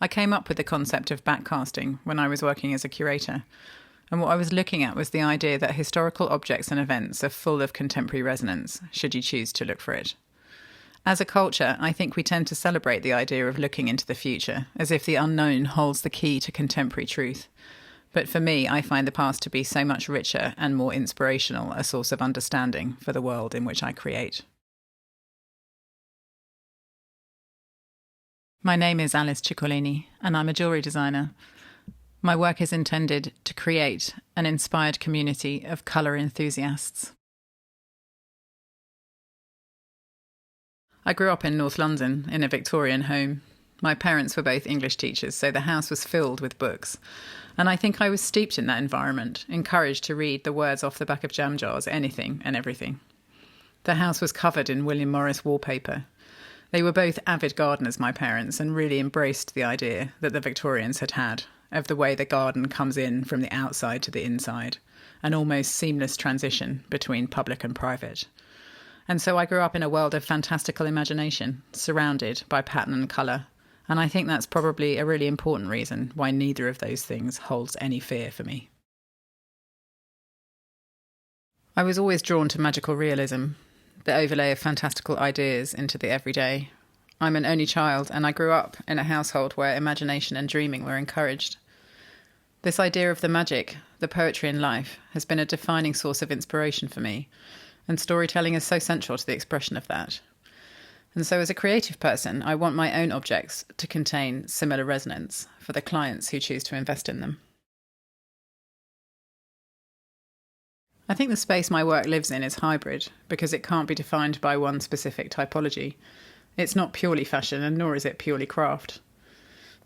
I came up with the concept of backcasting when I was working as a curator, and what I was looking at was the idea that historical objects and events are full of contemporary resonance, should you choose to look for it. As a culture, I think we tend to celebrate the idea of looking into the future, as if the unknown holds the key to contemporary truth. But for me, I find the past to be so much richer and more inspirational a source of understanding for the world in which I create. My name is Alice Cicolini, and I'm a jewellery designer. My work is intended to create an inspired community of colour enthusiasts. I grew up in North London in a Victorian home. My parents were both English teachers, so the house was filled with books. And I think I was steeped in that environment, encouraged to read the words off the back of jam jars, anything and everything. The house was covered in William Morris wallpaper. They were both avid gardeners, my parents, and really embraced the idea that the Victorians had of the way the garden comes in from the outside to the inside, an almost seamless transition between public and private. And so I grew up in a world of fantastical imagination, surrounded by pattern and colour, and I think that's probably a really important reason why neither of those things holds any fear for me. I was always drawn to magical realism, the overlay of fantastical ideas into the everyday. I'm an only child, and I grew up in a household where imagination and dreaming were encouraged. This idea of the magic, the poetry in life, has been a defining source of inspiration for me, and storytelling is so central to the expression of that. And so as a creative person, I want my own objects to contain similar resonance for the clients who choose to invest in them. I think the space my work lives in is hybrid because it can't be defined by one specific typology. It's not purely fashion, and nor is it purely craft.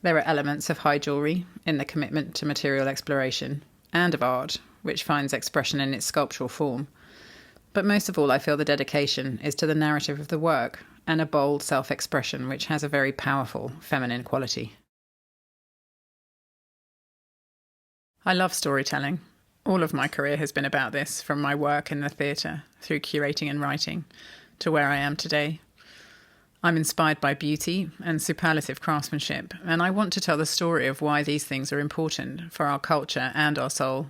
There are elements of high jewellery in the commitment to material exploration, and of art, which finds expression in its sculptural form. But most of all, I feel the dedication is to the narrative of the work and a bold self-expression which has a very powerful feminine quality. I love storytelling. All of my career has been about this, from my work in the theatre, through curating and writing, to where I am today. I'm inspired by beauty and superlative craftsmanship, and I want to tell the story of why these things are important for our culture and our soul.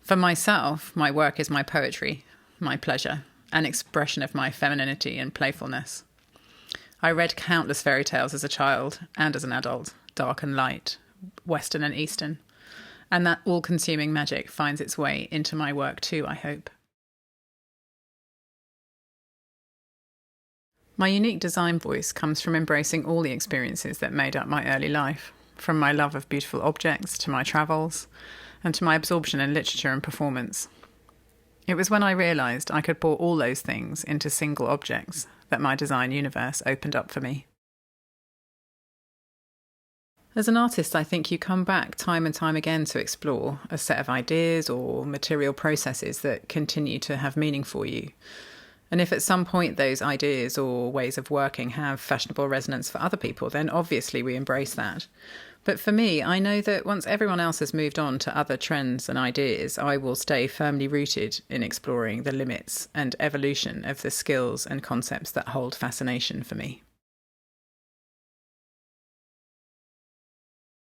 For myself, my work is my poetry, my pleasure, an expression of my femininity and playfulness. I read countless fairy tales as a child and as an adult, dark and light, Western and Eastern. And that all-consuming magic finds its way into my work too, I hope. My unique design voice comes from embracing all the experiences that made up my early life, from my love of beautiful objects to my travels, and to my absorption in literature and performance. It was when I realised I could pour all those things into single objects that my design universe opened up for me. As an artist, I think you come back time and time again to explore a set of ideas or material processes that continue to have meaning for you. And if at some point those ideas or ways of working have fashionable resonance for other people, then obviously we embrace that. But for me, I know that once everyone else has moved on to other trends and ideas, I will stay firmly rooted in exploring the limits and evolution of the skills and concepts that hold fascination for me.